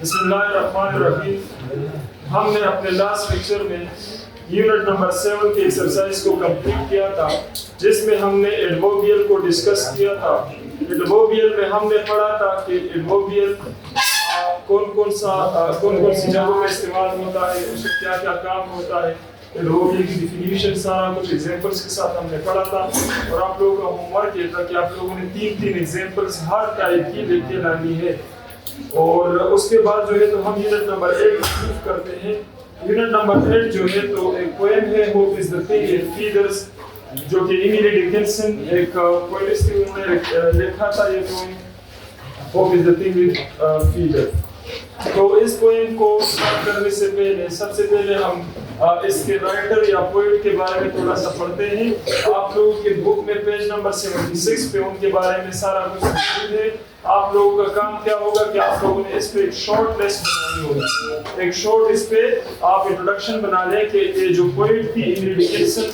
بسم اللہ الرحمن الرحیم. ہم نے اپنے لاسٹ لیکچر میں یونٹ نمبر 7 کی ایکسرسائز کو کمپلیٹ کیا تھا, جس میں ہم نے ایڈوربیل کو ڈسکس کیا تھا. ایڈوربیل میں ہم نے پڑھا تھا کہ ایڈوربیل کون سی جگہوں میں استعمال ہوتا ہے, اس کا کیا کیا کام ہوتا ہے. ایڈوربیل کی ڈیفینیشن سارا کچھ ایگزامپلس کے ساتھ ہم نے پڑھا تھا, اور آپ لوگوں کا ہوم ورک یہ تھا کہ آپ لوگوں نے 3 ایگزامپلس ہر ٹائپ کی لکھ کے لانی ہے. اور اس کے بعد جو ہے تو ہم یونٹ نمبر 8 شروع کرتے ہیں. یونٹ نمبر 8 جو ہے تو ایک پوئم ہے, hope is the thing it feeders, جو کہ ایمیلی ڈکنسن ایک پوئٹس تھی, انہوں نے لکھا تھا یہ poem hope is the thing it feeders. تو اس پوئم کو اسٹارٹ کرنے سے پہلے سب سے پہلے ہم اس کے رائٹر یا پوئٹ کے بارے میں تھوڑا سا پڑھتے ہیں. آپ لوگوں کے بک میں پیج نمبر 76 پہ ان کے بارے میں سارا کچھ موجود ہے. آپ لوگوں کا کام کیا ہوگا کہ آپ لوگوں نے اس پہ ایک شارٹ ٹیسٹ بنانی ہوگی. ایک شارٹ اس پہ آپ انٹروڈکشن بنا لیں کہ یہ جو پوئٹ تھی ایمیلی ڈکنسن,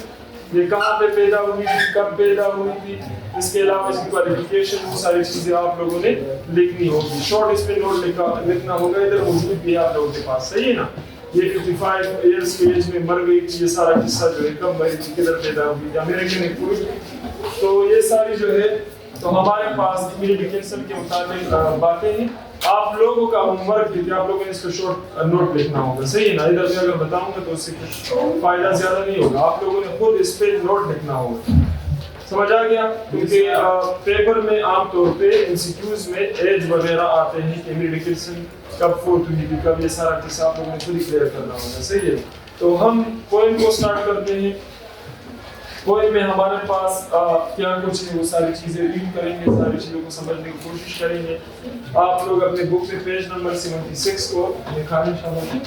یہ کہاں پہ پیدا ہوئی تھی, کب پیدا ہوئی تھی, اس کے علاوہ اس کی کوالیفیکیشن, وہ ساری چیزیں آپ لوگوں نے لکھنی ہوگی. شارٹ اس پہ نوٹ لکھنا ہوگا, ادھر موجود بھی ہے آپ لوگوں کے پاس, صحیح ہے نا. یہ 55 ایئرس کے ایج میں مر گئی تھی, یہ سارا قصہ جو ہے کب مری تھی, کدھر پیدا ہوئی تھی, امریکن ایک پوئٹ. تو یہ ساری جو ہے تو ہمارے پاس ایمیلی ڈکنسن کے متعلق باتیں ہیں. آپ لوگوں کا ہوم ورک ہے کہ آپ لوگوں نے اس پہ شارٹ نوٹ لکھنا ہوگا, صحیح ہے نا. ادھر میں اگر بتاؤں گا تو اس سے کچھ فائدہ زیادہ نہیں ہوگا, آپ لوگوں نے خود اس پہ نوٹ لکھنا ہوگا. سمجھ آ گیا؟ کیونکہ پیپر میں عام طور پہ MCQs میں ایج وغیرہ آتے ہیں کہ ایمیلی ڈکنسن کب فوت ہوئی تھی, کب, یہ سارا قصہ آپ لوگوں نے خود ہی کلیئر کرنا ہوگا, صحیح ہے. تو ہم پوئم کو اسٹارٹ کرتے ہیں. پوئم میں ہمارے پاس کیا کچھ ہے وہ ساری چیزیں ریڈ کریں گے, ساری چیزوں کو سمجھنے کی کوشش کریں گے. آپ لوگ اپنے بک میں پیج نمبر 76 کو دکھائیں انشاءاللہ.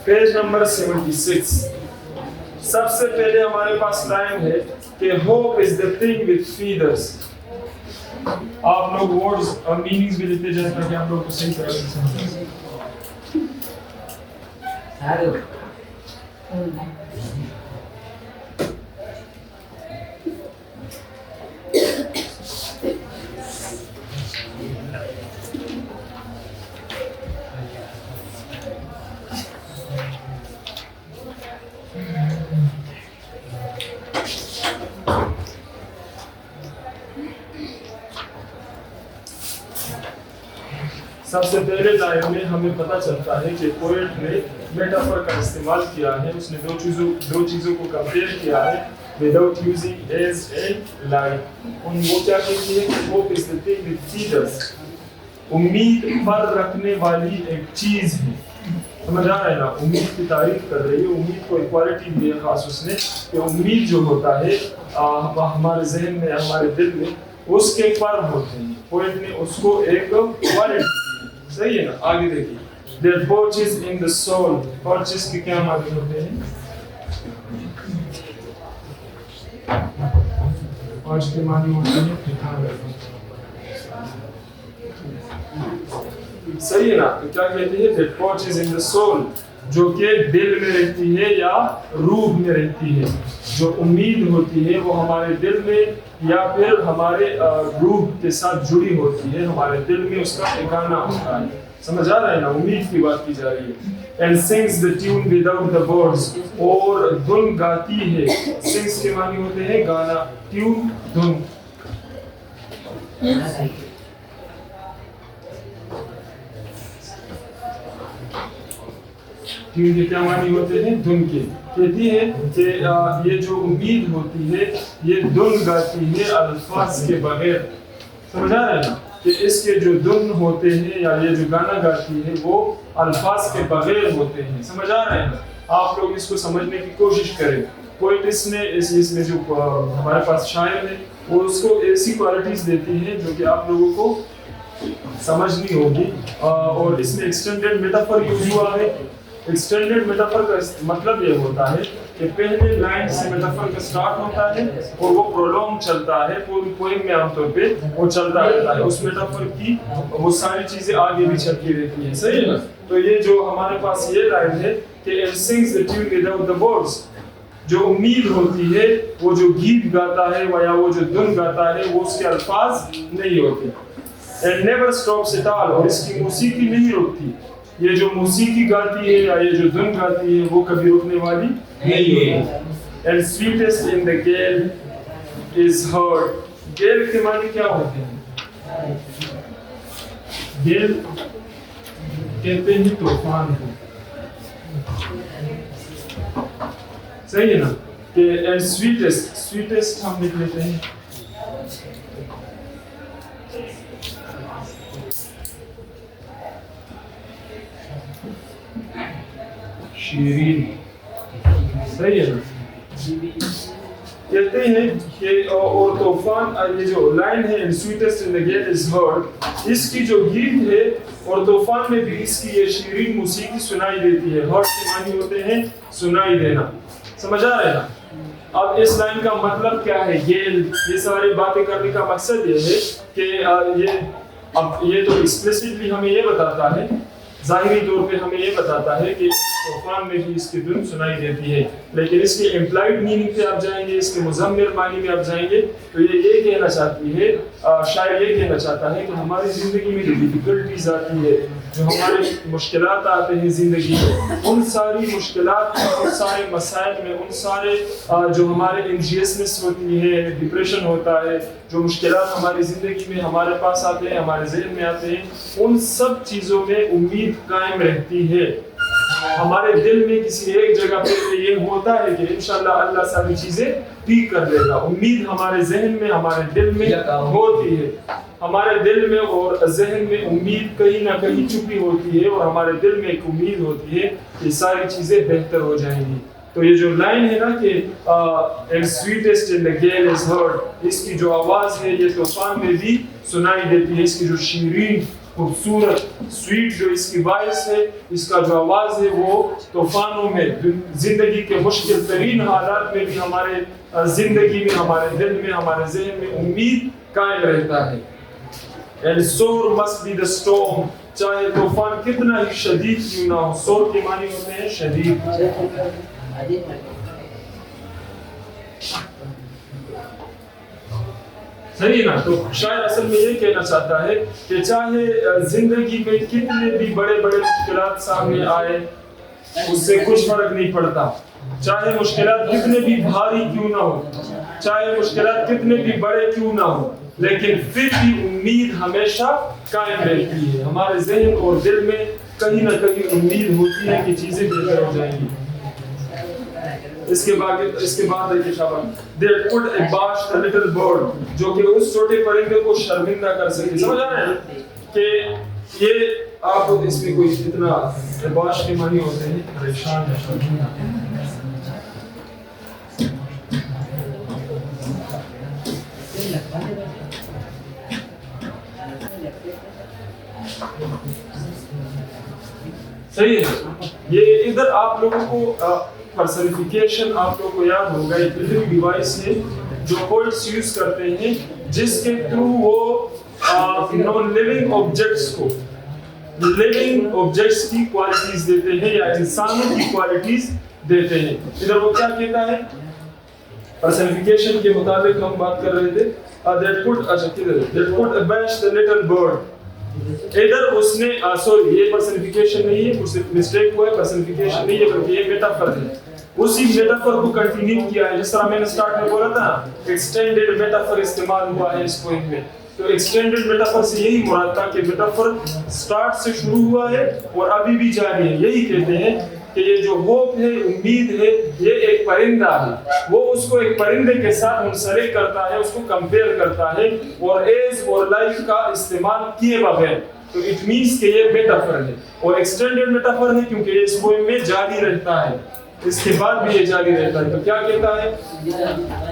Page number 76. سب سے پہلے ہمارے پاس لائن ہے کہ hope is the thing with feathers. آپ لوگ ورڈز اور میننگز بھی لکھتے جائیں تاکہ آپ لوگ کو صحیح طرح سے سمجھیں. سب سے پہلے لائن میں ہمیں پتہ چلتا ہے کہ پوئٹ نے میٹافر کا استعمال کیا ہے. اس نے دو چیزوں کو کمپیئر کیا ہے without using as and like. وہ کیا کہتی ہے کہ hope is the thing with feeders, امید پر رکھنے والی ایک چیز ہے. سمجھ آ رہا ہے نا, امید کی تعریف کر رہی ہے. امید کو ایکوالٹی دی ہے خاص اس نے, کہ امید جو ہوتا ہے ہمارے ذہن میں, ہمارے دل میں, اس کے پر ہوتے ہیں. پوئٹ نے اس کو ایک کوالٹی, صحیح ہے نا. آگے دیکھیے, that purchase in the soul. purchase کے کیا معنی ہوتے ہیں؟ آج کے معنی ہوتے ہیں, صحیح ہے نا. تو کیا کہتے ہیں, that purchase in the soul, جو کہ دل میں رہتی ہے یا روح میں رہتی ہے. جو امید ہوتی ہے وہ ہمارے دل میں یا پھر ہمارے روح کے ساتھ جڑی ہوتی ہے, ہمارے دل میں اس کا ٹھکانہ ہوتا ہے. سمجھ آ رہا ہے نا, امید کی بات کی جا رہی ہے. and sings the tune without the words, اور دھن گاتی ہے. sings کے معنی ہوتے ہیں گانا, tune دھن. ٹیون کے کیا معنی ہوتے ہیں؟ دھن کے. کہتی ہے کہ یہ جو امید ہوتی ہے یہ دھن گاتی ہے الفاظ کے بغیر. سمجھ آ رہا ہے نا, کہ اس کے جو دھن ہوتے ہیں یا یہ جو گانا گاتی ہے وہ الفاظ کے بغیر ہوتے ہیں. سمجھ آ رہا ہے نا. آپ لوگ اس کو سمجھنے کی کوشش کریں. پوئٹس نے اس میں جو ہمارے پاس شاعر ہے وہ اس کو ایسی کوالٹیز دیتی ہیں جو کہ آپ لوگوں کو سمجھنی ہوگی. اور اس میں ایکسٹینڈیڈ میٹافر یوز ہوا ہے. ایکسٹینڈیڈ میٹافر کا مطلب یہ ہوتا ہے کہ پہلے لائن سے میٹافر کا سٹارٹ ہوتا ہے اور وہ پرولونگ چلتا ہے. پوری پوئم میں عام طور پہ وہ چلتا رہتا ہے. اس میٹافر کی وہ ساری چیزیں آگے بھی چلتی رہتی ہیں, صحیح ہے نا. تو یہ جو ہمارے پاس یہ لائن ہے کہ it sings the tune without the words, جو امید ہوتی ہے وہ جو گیت گاتا ہے یا وہ جو دھن گاتا ہے وہ اس کے الفاظ نہیں ہوتے. And never stops at all. اور اس کی موسیقی نہیں رکتی. یہ جو موسیقی گاتی ہے یا یہ جو دھن گاتی ہے وہ کبھی رکنے والی نہیں ہوتی. And sweetest in the gale is heard. گیل کے معنی کیا ہوتے ہیں؟ گیل کہتے ہیں طوفان کو. صحیح ہے نا کہ and sweetest ہم لکھ لیتے ہیں شیرین. صحیح ہے نا. کہتے ہیں کہ اور طوفان یہ جو لائن ہے and sweetest in the gale is heard, اس کی جو گیت ہے اور طوفان میں بھی اس کی یہ شیرین موسیقی سنائی دیتی ہے. heard کے معنی ہوتے ہیں سنائی دینا. سمجھ آ رہا ہے نا. اب اس لائن کا مطلب کیا ہے؟ گیل یہ ساری باتیں کرنے کا مقصد یہ ہے کہ یہ تو ایکسپلیسٹلی ہمیں یہ بتاتا ہے, ظاہری طور پہ ہمیں یہ بتاتا ہے کہ طوفان میں بھی اس کی دھن سنائی دیتی ہے, لیکن اس کے امپلائڈ میننگ پہ آپ جائیں گے, اس کے مضمر معنی میں آپ جائیں گے تو یہ کہنا چاہتی ہے, شاعر یہ کہنا چاہتا ہے کہ ہماری زندگی میں جو ڈیفیکلٹیز آتی ہے, جو ہمارے مشکلات آتے ہیں زندگی میں, ان ساری مشکلات میں, ان سارے مسائل میں, ان سارے جو ہمارے انجیسنس ہوتی ہے, ڈپریشن ہوتا ہے, جو مشکلات ہماری زندگی میں ہمارے پاس آتے ہیں, ہمارے ذہن میں آتے ہیں, ان سب چیزوں میں امید قائم رہتی ہے. ہمارے دل میں کسی ایک جگہ پہ یہ ہوتا ہے کہ انشاءاللہ اللہ ساری چیزیں ٹھیک کر دے گا. امید ہمارے ذہن میں, ہمارے دل میں ہوتی ہے. ہمارے دل میں اور ذہن میں امید کہیں نہ کہیں چھپی ہوتی ہے, اور ہمارے دل میں ایک امید ہوتی ہے کہ ساری چیزیں بہتر ہو جائیں گی. تو یہ جو لائن ہے نا کہ and sweetest in the gale is heard, اس کی جو آواز ہے یہ طوفان میں بھی سنائی دیتی ہے. اس کی جو شیرین خوبصورت سویٹ جو اس کی وائس ہے, اس کا جو آواز ہے وہ طوفانوں میں, زندگی کے مشکل ترین حالات میں بھی ہمارے زندگی میں, ہمارے دل میں, ہمارے ذہن میں امید قائم رہتا ہے. And sore must be the storm, چاہے طوفان کتنا ہی شدید کیوں نہ ہو. سور کے معنی ہوتے ہیں شدید. صحیح نا. تو شاید اصل میں یہ کہنا چاہتا ہے کہ چاہے زندگی میں کتنے بھی بڑے بڑے مشکلات سامنے آئے اس سے کچھ فرق نہیں پڑتا. چاہے مشکلات کتنے بھی بھاری کیوں نہ ہو, چاہے مشکلات کتنے بھی بڑے کیوں نہ ہو, لیکن پھر بھی امید ہمیشہ قائم رہتی ہے. ہمارے ذہن اور دل میں کہیں نہ کہیں امید ہوتی ہے کہ چیزیں بہتر ہو جائیں گی. اس کے بعد ایک شاباش they put a bash the little bird, جو کہ اس چھوٹے پرندے کو شرمندہ کر سکے. سمجھ آ رہے ہیں کہ یہ آپ اس میں کوئی اتنا باش کے معنی ہوتے ہیں پریشان یا شرمندہ. صحیح ہے. یہ ادھر آپ لوگوں کو پرسنیفیکیشن آپ لوگوں کو یاد ہوگا, ایک علمی ڈیوائس ہے جو پوئٹس یوز کرتے ہیں جس کے تھرو وہ نان لیونگ آبجیکٹس کو لیونگ آبجیکٹس کی کوالٹیز دیتے ہیں یا انسانوں کی کوالٹیز دیتے ہیں. ادھر وہ کیا کہتا ہے پرسنیفیکیشن کے مطابق ہم بات کر رہے تھے. that put a bash the little bird. ادھر اس نے سوری یہ پرسنیفیکیشن نہیں ہے, اس سے مسٹیک ہوا ہے. پرسنیفیکیشن نہیں ہے بلکہ یہ میٹافر ہے. اسی میٹافر کو کنٹینیو کیا ہے, جس طرح میں نے سٹارٹ میں بولا تھا ایکسٹینڈڈ میٹافر استعمال ہوا ہے اس پوائنٹ میں. تو ایکسٹینڈڈ میٹافر سے یہی مراد تھا کہ میٹافر سٹارٹ سے شروع ہوا ہے اور ابھی بھی جاری ہے. یہی کہتے ہیں کہ یہ جو ہوپ ہے, امید ہے, یہ ایک پرندہ ہے. وہ اس کو ایک پرندے کے ساتھ منسلک کرتا ہے, اس کو کمپیئر کرتا ہے اور ایز اور لائف کا استعمال کیے بغیر. تو اٹ مینس کہ یہ میٹافر ہے اور ایکسٹینڈڈ میٹافر ہے کیونکہ یہ اس پوئم میں جاری رہتا ہے, اس کے بعد بھی یہ جاری رہتا ہے. تو کیا کہتا ہے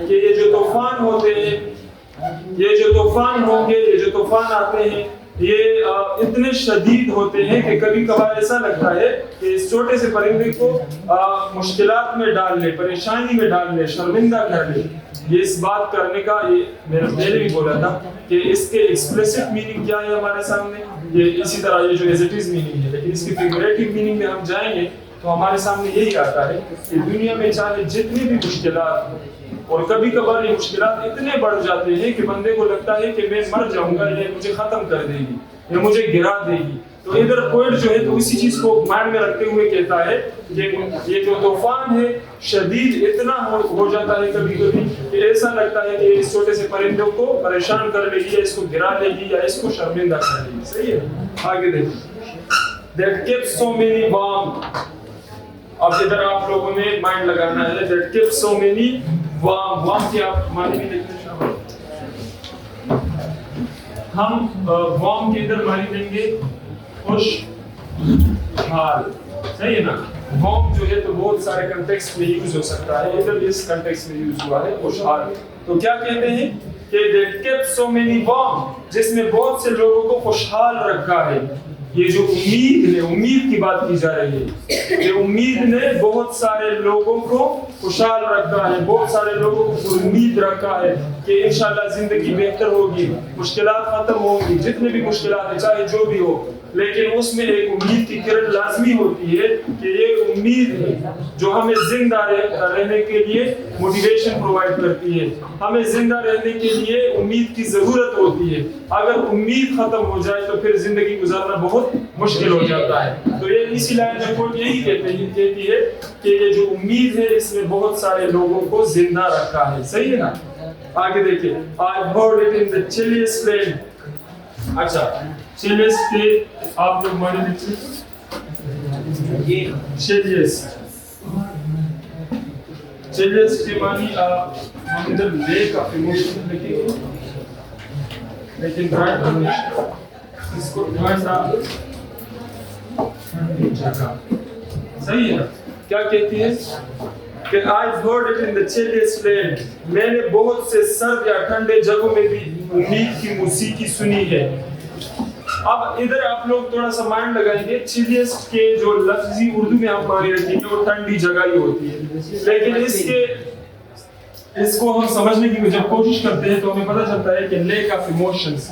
کہ یہ جو طوفان ہوتے ہیں, یہ جو طوفان ہوں گے, یہ جو طوفان آتے ہیں, یہ اتنے شدید ہوتے ہیں کہ کبھی کبھار ایسا لگتا ہے کہ اس چھوٹے سے پرندے کو مشکلات میں ڈال لے, پریشانی میں ڈال لے, شرمندہ کر لے. یہ اس بات کرنے کا یہ میں نے پہلے بھی بولا تھا کہ اس کے ایکسپلیسٹ میننگ کیا ہے ہمارے سامنے, یہ اسی طرح یہ جو ایز اٹ از میننگ ہے, لیکن اس کی فیگریٹو میننگ میں ہم جائیں گے تو ہمارے سامنے یہی آتا ہے کہ دنیا میں چاہے جتنی بھی مشکلات ہوں، اور کبھی کبھار یہ مشکلات اتنے بڑھ جاتے ہیں کہ بندے کو لگتا ہے کہ میں مر جاؤں گا، یہ مجھے ختم کر دے گی، یہ مجھے گرا دے گی. تو ادھر پوئٹ جو ہے تو اسی چیز کو مائنڈ میں رکھتے ہوئے کہتا ہے کہ یہ جو طوفان ہے شدید اتنا ہو جاتا ہے کبھی کبھی کہ ایسا لگتا ہے کہ اس چھوٹے سے پرندوں کو پریشان کر لے گی، یا اس کو گرا لے گی، یا اس کو شرمندہ کر لے گی. صحیح ہے. آگے دیکھیں that kept so many warm. اب ادھر آپ لوگوں نے مائنڈ لگانا ہے that kept so many warm. warm کی آپ معنی بھی دیکھتے ہیں. ہم warm کے ادھر معنی دیں گے خوش حال. صحیح ہے نا. warm جو ہے تو بہت سارے کنٹیکسٹ میں یوز ہو سکتا ہے، ادھر اس کنٹیکسٹ میں یوز ہوا ہے خوش حال. تو کیا کہتے ہیں کہ that kept so many warm، جس نے بہت سے لوگوں کو خوشحال رکھا ہے. یہ جو امید ہے، امید کی بات کی جا رہی ہے کہ امید نے بہت سارے لوگوں کو خوشحال رکھا ہے، بہت سارے لوگوں کو امید رکھا ہے کہ انشاءاللہ زندگی بہتر ہوگی، مشکلات ختم ہوں گی، جتنے بھی مشکلات ہیں چاہے جو بھی ہو، لیکن اس میں ایک امید کی کرن لازمی ہوتی ہے کہ یہ امید ہے جو ہمیں زندہ رہنے کے لیے موٹیویشن پرووائڈ کرتی ہے. ہمیں زندہ رہنے کے لیے امید کی ضرورت ہوتی ہے. اگر امید ختم ہو جائے تو پھر زندگی گزارنا بہت مشکل ہو جاتا ہے. تو یہ اسی لائن میں کوٹ یہی کہتی ہے کہ یہ جو امید ہے اس نے بہت سارے لوگوں کو زندہ رکھا ہے. صحیح ہے نا. آگے دیکھیں I heard it in the chilliest land. اچھا chilliest کے آپ لوگ معنی دیکھیں. chilliest کے معنی ہم ادھر لیک آف ایموشن لکھیں گے، لیکن اس کو ٹھنڈا جگہ. صحیح ہے. کیا کہتی ہے کہ I've heard it in the chilliest land. میں نے بہت سے سرد یا ٹھنڈے جگہوں میں بھی امید کی موسیقی سنی ہے. اب ادھر آپ لوگ تھوڑا سا مائنڈ لگائیں گے. چلیسٹ کے جو لفظی اردو میں ہم معنی رکھیں گے وہ ٹھنڈی جگہ ہی ہوتی ہے، لیکن اس کو ہم سمجھنے کی جب کوشش کرتے ہیں تو ہمیں پتہ چلتا ہے کہ لیک آف ایموشنز.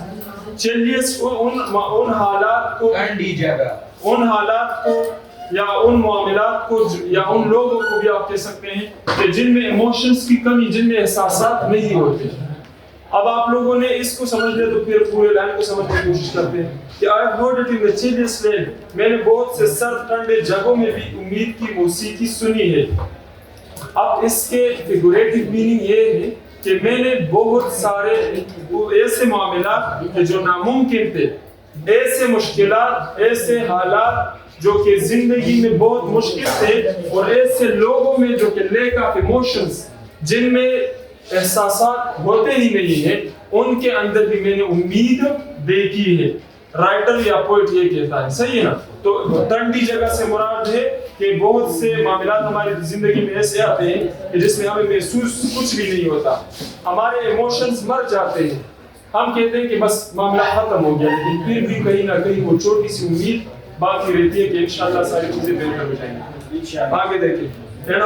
چلیسٹ ان حالات کو، ٹھنڈی جگہ، ان حالات کو یا ان معاملات کو یا ان لوگوں کو بھی آپ کہہ سکتے ہیں کہ جن میں ایموشنز کی کمی، جن میں احساسات نہیں ہوتے. اب آپ لوگوں نے اس کو سمجھ لیا تو پھر پورے لائن کو سمجھنے کی کوشش کرتے ہیں کہ I've heard it in the chilliest land. میں نے بہت سے سرد ٹھنڈے جگہوں میں بھی امید کی موسیقی سنی ہے. اب اس کے فیگوریٹو میننگ یہ ہے کہ میں نے بہت سارے ایسے معاملات جو ناممکن تھے، ایسے مشکلات، ایسے حالات جو کہ زندگی میں بہت مشکل تھے، اور ایسے لوگوں میں جو کہ لیک آف ایموشنز، جن میں احساسات ہوتے ہی نہیں ہیں، ان کے اندر بھی میں نے امید دیکھی ہے. رائٹر یا پوئٹ یہ کہتا ہے. صحیح ہے نا. تو ٹھنڈی جگہ سے مراد ہے کہ بہت سے معاملات ہماری زندگی میں ایسے آتے ہیں کہ جس میں ہمیں محسوس کچھ بھی نہیں ہوتا، ہمارے ایموشنز مر جاتے ہیں، ہم کہتے ہیں کہ بس معاملہ ختم ہو گیا، لیکن پھر بھی کہیں نہ کہیں وہ چھوٹی سی امید باقی رہتی ہے کہ انشاءاللہ ساری چیزیں بہتر ہو جائیں گی. آگے دیکھیں. And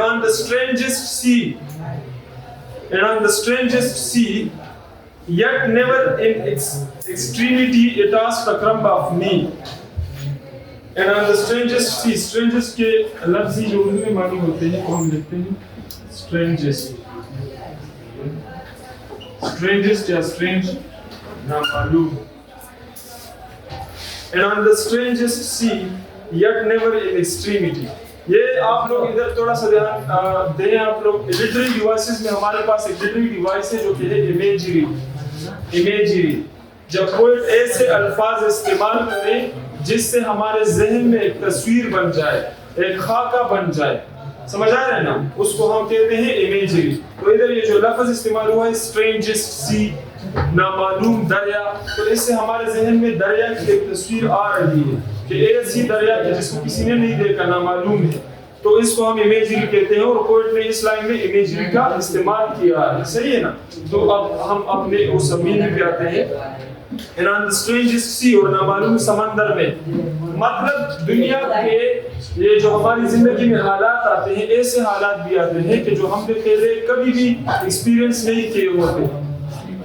on the strangest sea, yet never in extremity it asked a crumb of me. And on the strangest sea, strangest کے لفظی جو اردو میں معنی ہوتے ہیں وہ ہم لکھتے ہیں strangest یا strange، نامعلوم. And on the strangest sea, yet never in extremity. یہ آپ لوگ ادھر تھوڑا سا دھیان دیں. آپ لوگ لٹری ڈیوائسز میں ہمارے پاس ایک لٹری ڈیوائس ہے جو کہ ہے امیجری. جب کوئی ایسے الفاظ استعمال کریں جس سے ہمارے ذہن میں ایک تصویر بن جائے، ایک خاکہ بن جائے، سمجھ آ رہا ہے نا، اس کو ہم کہتے ہیں امیجری. تو ادھر یہ جو لفظ استعمال ہوا ہے strangest sea، نامعلوم دریا، تو اس سے ہمارے ذہن میں دریا کی ایک تصویر آ رہی ہے کہ ایسی دریا کی جس کو کسی نے نہیں دیکھا، نامعلوم ہے، تو اس کو ہم امیجری کہتے ہیں. اور پوئٹ نے اس لائن میں امیجری کا استعمال کیا ہے. صحیح ہے نا. تو اب ہم اپنے اس میننگ پہ آتے ہیں. And on the strangest sea، اور نامعلوم سمندر میں، مطلب دنیا کے یہ جو ہماری زندگی میں حالات آتے ہیں، ایسے حالات بھی آتے ہیں کہ جو ہم نے پہلے کبھی بھی ایکسپیرینس نہیں کیے ہوتے.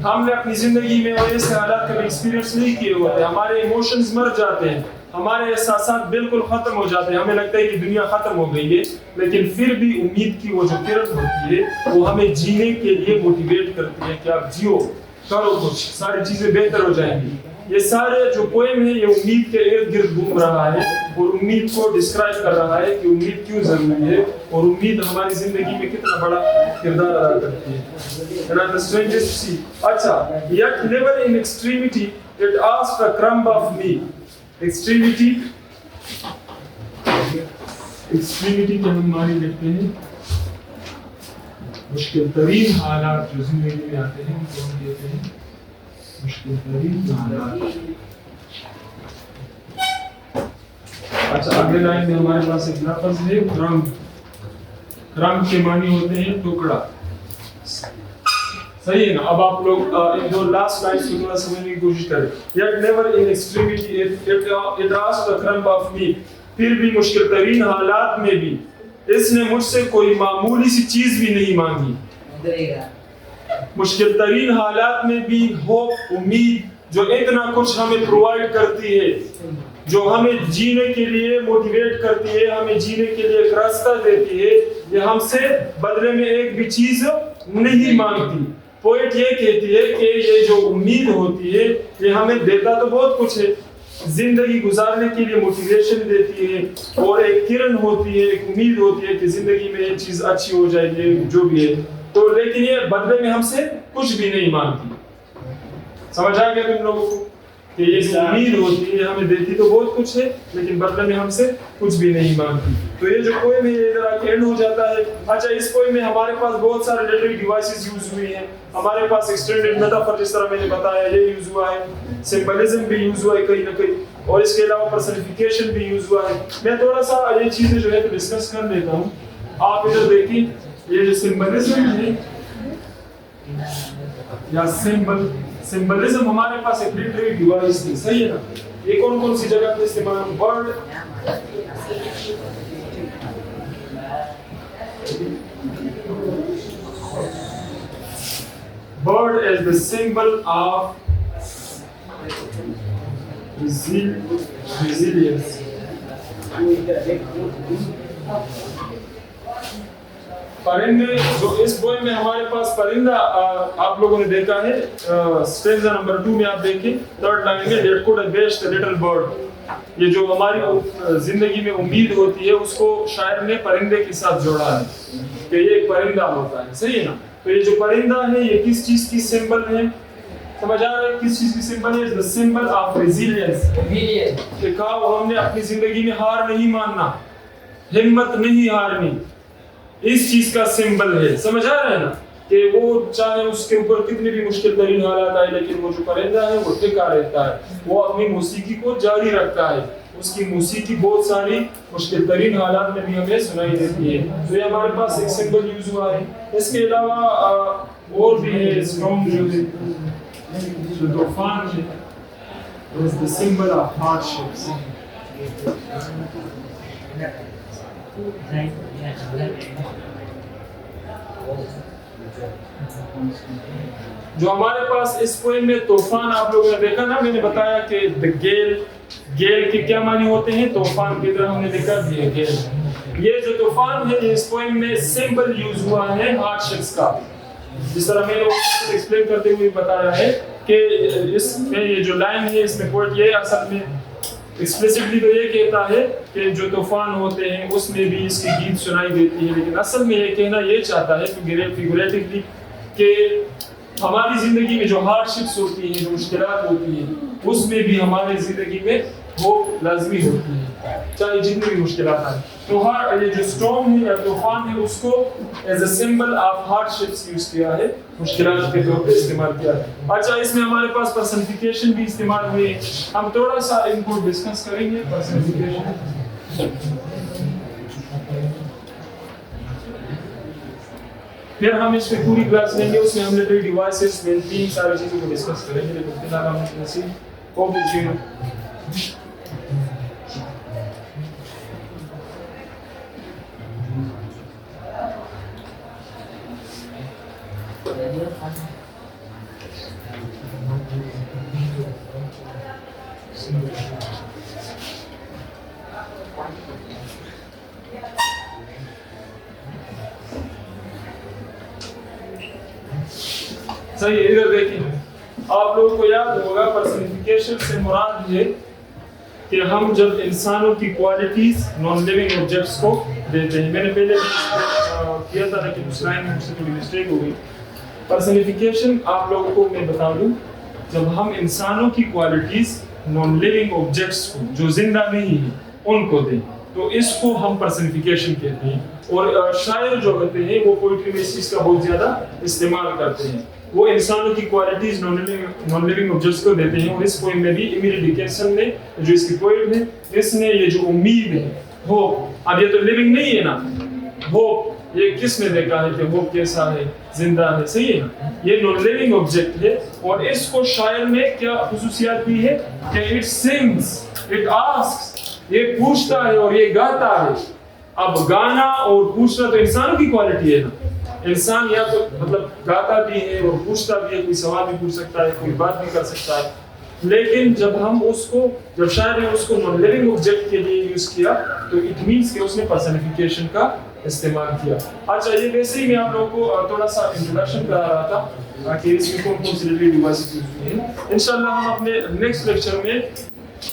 ہم نے اپنی زندگی میں ایسے حالات کبھی ایکسپیرینس نہیں کیے ہوتے. ہمارے ایموشنز مر جاتے ہیں، ہمارے احساسات بالکل ختم ہو جاتے ہیں, ہمیں لگتا ہے کہ دنیا ختم ہو گئی ہے, لیکن پھر بھی امید کی وہ جو کرن ہوتی ہے وہ ہمیں جینے کے لیے موٹیویٹ کرتی ہے کہ آپ جیو, کرو کچھ, ساری چیزیں بہتر ہو جائیں گی. یہ سارے جو پوئم ہے یہ امید کے ارد گرد گھوم رہا ہے اور امید کو ڈسکرائب کر رہا ہے کہ امید کیوں ضروری ہے اور امید ہماری زندگی میں کتنا بڑا کردار ادا کرتی ہے. And I'm the strangest to see. اچھا, yet never in extremity it asked a crumb of me. Extremity کے ہم معنی لکھتے ہیں مشکل ترین حالات جو زندگی میں آتے ہیں ان کو ہم کہتے ہیں مشکل ترین حالات. اچھا, اگلے لائن میں ہمارے پاس ایک لفظ ہے کرم. کرم کے معنی ہوتے ہیں ٹکڑا. صحیح ہے نا. اب آپ لوگ ان دو لاسٹ لائنز کو تھوڑا سمجھنے کی کوشش کریں. Yet never in extremity it asked a crumb of me. پھر بھی مشکل ترین حالات میں بھی اس نے مجھ سے کوئی معمولی سی چیز بھی نہیں مانگی. مشکل ترین حالات میں بھی ہوپ, امید جو اتنا کچھ ہمیں پرووائڈ کرتی ہے, جو ہمیں جینے کے لیے موٹیویٹ کرتی ہے, ہمیں جینے کے لیے ایک راستہ دیتی ہے, یہ ہم سے بدلے میں ایک بھی چیز نہیں مانگتی. پوئٹ یہ کہتی ہے کہ یہ جو امید ہوتی ہے یہ ہمیں دیتا تو بہت کچھ ہے, زندگی گزارنے کے لیے موٹیویشن دیتی ہے اور ایک کرن ہوتی ہے, ایک امید ہوتی ہے کہ زندگی میں یہ چیز اچھی ہو جائے گی جو بھی ہے تو, لیکن یہ بدلے میں ہم سے کچھ بھی نہیں مانگتی. سمجھ آ گیا تم لوگوں کو کہ یہ جو امید ہوتی ہے ہمیں دیتی تو بہت کچھ ہے لیکن بدلے میں ہم سے کچھ بھی نہیں مانگتی. تو یہ جو پوئم ہے یہ ادھر آ کے اینڈ ہو جاتا ہے. اچھا, اس پوئم میں ہمارے پاس بہت سارے لٹریری ڈیوائسز یوز ہوئی ہیں. ہمارے پاس ایکسٹینڈڈ میٹافر جس طرح میں نے بتایا یہ یوز ہوا ہے, سمبلزم بھی یوز ہوا ہے کہیں نہ کہیں, اور اس کے علاوہ پرسنیفیکیشن بھی یوز ہوا ہے. میں تھوڑا سا یہ چیزیں جو ہے تو ڈسکس کر لیتا ہوں. آپ ادھر دیکھیں, یہ جو سمبلزم ہے یا سمبلزم ہمارے پاس ایک لٹریری ڈیوائس ہے. صحیح ہے نا. یہ کون کون سی جگہ پہ استعمال word Bird as the symbol of resilience. پرندے جو اس پوئم میں ہمارے پاس پرندہ آپ لوگوں نے دیکھا ہے, اسٹینزا نمبر 2 میں آپ دیکھیں تھرڈ لائن میں that could have wished a little bird. یہ جو ہماری زندگی میں امید ہوتی ہے اس کو شاعر نے پرندے کے ساتھ جوڑا ہے کہ یہ ایک پرندہ ہوتا ہے. صحیح ہے نا. تو یہ جو پرندہ ہے یہ کس چیز کی سمبل ہے, سمجھ آ رہا ہے کس چیز کی سمبل ہے؟ the symbol of resilience. کہ کہا ہم نے اپنی زندگی میں ہار نہیں ماننا, ہمت نہیں ہارنی, اس چیز کا سمبل ہے. سمجھ آ رہا ہے نا کہ وہ چاہے اس کے اوپر کتنے بھی مشکل ترین حالات آئے لیکن وہ جو پرندہ ہے وہ ٹکا رہتا ہے, وہ اپنی موسیقی کو جاری رکھتا ہے. اس کی موسیقی بہت ساری مشکل ترین حالات میں بھی ہمیں سنائی دیتی ہے. تو یہ ہمارے پاس ایک سمبل یوز ہوا ہے. اس کے علاوہ اور بھی ہے اسٹارم جو ہے, جو طوفان ہے, is the symbol of hardships. جو ہمارے پاس اس پوئم میں طوفان آپ لوگوں نے دیکھا نا, میں نے بتایا کہ the گیل کے کیا معنی ہوتے ہیں, طوفان کی طرح ہم نے لکھا بھی ہے گیل. یہ جو طوفان ہے اس پوئم میں سمبل یوز ہوا ہے ہارڈشپس کا. جس طرح میں نے ایکسپلین کرتے ہوئے بتایا ہے کہ اس میں یہ جو لائن ہے اس میں پوئٹ یہ اصل میں ایکسپلیسٹلی تو یہ کہتا ہے کہ جو طوفان ہوتے ہیں اس میں بھی اس کی گیت سنائی دیتی ہے, لیکن اصل میں یہ کہنا یہ چاہتا ہے فیگوریٹیولی کہ ہماری زندگی میں جو ہارڈشپس ہوتی ہیں, جو مشکلات ہوتی ہیں, اس میں بھی ہماری زندگی میں ہوپ لازمی ہوتی ہے چاہے جتنی بھی مشکلات آئیں. تو یہ جو اسٹارم ہے یا طوفان ہے اس کو as a symbol of hardships use کیا ہے, مشکلات کے طور پہ استعمال کیا ہے. اچھا, اس میں ہمارے پاس پرسنیفیکیشن بھی استعمال ہوئی ہے. ہم تھوڑا سا ان کو ڈسکس کریں گے. پرسنیفیکیشن پھر ہم اس میں پوری کلاس لیں گے, اس میں ہم لٹریری ڈیوائسز میں 3 ساری چیزوں کو ڈسکس کریں گے. لیکن فی الحال ہم ایسی صحیح, ادھر دیکھیں, آپ لوگوں کو یاد ہوگا پرسنیفیکیشن سے مراد ہے کہ ہم جب انسانوں کی کوالٹیز نان لیونگ آبجیکٹس کو دیتے ہیں. میں نے پہلے کیا تھا لیکن اس لائن میں مجھ سے تھوڑی مسٹیک ہو گئی. پرسنیفیکیشن آپ لوگوں کو میں بتا دوں, جب ہم انسانوں کی کوالٹیز نان لیونگ آبجیکٹس کو جو زندہ نہیں ہیں ان کو دیں تو اس کو ہم پرسنیفیکیشن کہتے ہیں. اور شاعر جو ہوتے ہیں وہ پوئٹری میں اس چیز کا بہت زیادہ استعمال کرتے ہیں. وہ انسانوں کی کوالٹیز نان لیونگ آبجیکٹس کو دیتے ہیں. اور اس پوئم میں بھی ایمیلی ڈکنسن نے جو اس کی پوئم ہے, اس نے یہ جو امید ہے, ہوپ, اب یہ تو لیونگ نہیں ہے نا, ہوپ یہ کس نے دیکھا ہے کہ ہوپ کیسا ہے, زندہ ہے, صحیح ہے نا, یہ نان لیونگ آبجیکٹ ہے. اور اس کو شاعر نے کیا خصوصیات دی ہے کہ اٹ سنگس, اٹ آسکس, یہ پوچھتا ہے اور یہ گاتا ہے. اب گانا اور پوچھنا تو انسانوں کی کوالٹی ہے نا. انسان یا تو مطلب گاتا بھی ہے اور پوچھتا بھی ہے, کوئی سوال بھی پوچھ سکتا ہے, کوئی بات بھی کر سکتا ہے. لیکن جب ہم اس کو, جب شاعر نے اس کو نان لیونگ آبجیکٹ کے لیے یوز کیا تو اٹ مینس کہ اس نے پرسنیفیکیشن کا استعمال کیا. اچھا, یہ ویسے ہی میں آپ لوگوں کو تھوڑا سا انٹروڈکشن کرا رہا تھا کہ اس میں کون کون سی لٹریری ڈیوائسز یوز ہوئی ہیں. انشاءاللہ ہم اپنے نیکسٹ لیکچر میں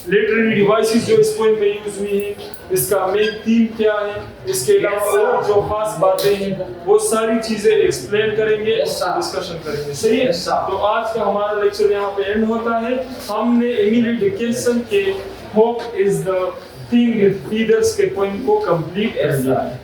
لٹریری ڈیوائسز جو اس پوائنٹ میں یوز ہوئی ہیں, اس کا مین تھیم کیا ہے, اس کے علاوہ اور جو خاص باتیں ہیں وہ ساری چیزیں ایکسپلین کریں گے, ڈسکشن کریں گے. صحیح ہے, تو آج کا ہمارا لیکچر یہاں پہ اینڈ ہوتا ہے. ہم نے ایمیلی ڈکنسن کے hope is the thing with feathers کے پوئم کو کمپلیٹ کر لیا ہے.